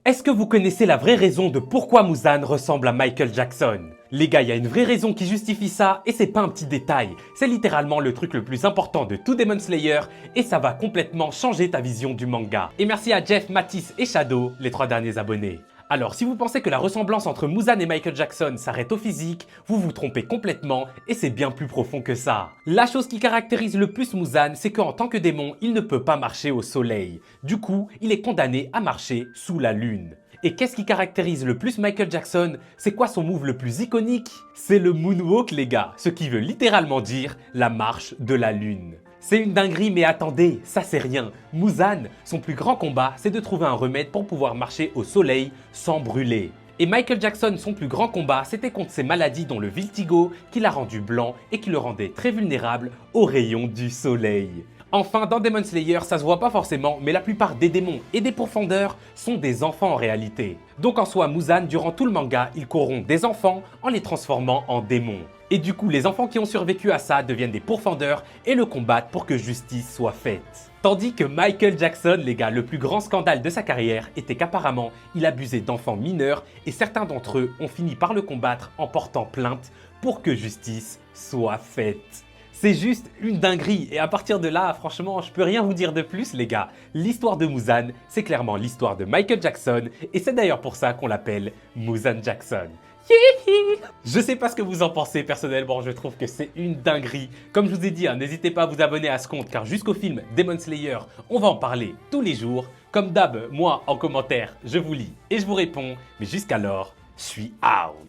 Est-ce que vous connaissez la vraie raison de pourquoi Muzan ressemble à Michael Jackson? Les gars, il y a une vraie raison qui justifie ça et c'est pas un petit détail. C'est littéralement le truc le plus important de tout Demon Slayer et ça va complètement changer ta vision du manga. Et merci à Jeff, Matisse et Shadow, les 3 derniers abonnés. Alors, si vous pensez que la ressemblance entre Muzan et Michael Jackson s'arrête au physique, vous vous trompez complètement et c'est bien plus profond que ça. La chose qui caractérise le plus Muzan, c'est qu'en tant que démon, il ne peut pas marcher au soleil. Du coup, il est condamné à marcher sous la lune. Et qu'est-ce qui caractérise le plus Michael Jackson? C'est quoi son move le plus iconique? C'est le moonwalk les gars, ce qui veut littéralement dire la marche de la lune. C'est une dinguerie mais attendez, ça c'est rien. Muzan, son plus grand combat, c'est de trouver un remède pour pouvoir marcher au soleil sans brûler. Et Michael Jackson, son plus grand combat, c'était contre ses maladies dont le vitiligo, qui l'a rendu blanc et qui le rendait très vulnérable aux rayons du soleil. Enfin, dans Demon Slayer, ça se voit pas forcément, mais la plupart des démons et des pourfendeurs sont des enfants en réalité. Donc en soi, Muzan, durant tout le manga, il corrompt des enfants en les transformant en démons. Et du coup, les enfants qui ont survécu à ça deviennent des pourfendeurs et le combattent pour que justice soit faite. Tandis que Michael Jackson, les gars, le plus grand scandale de sa carrière était qu'apparemment, il abusait d'enfants mineurs et certains d'entre eux ont fini par le combattre en portant plainte pour que justice soit faite. C'est juste une dinguerie et à partir de là, franchement, je peux rien vous dire de plus les gars. L'histoire de Muzan, c'est clairement l'histoire de Michael Jackson et c'est d'ailleurs pour ça qu'on l'appelle Muzan Jackson. Je sais pas ce que vous en pensez, personnellement je trouve que c'est une dinguerie. Comme je vous ai dit, n'hésitez pas à vous abonner à ce compte car jusqu'au film Demon Slayer, on va en parler tous les jours. Comme d'hab, moi en commentaire, je vous lis et je vous réponds, mais jusqu'alors, je suis out.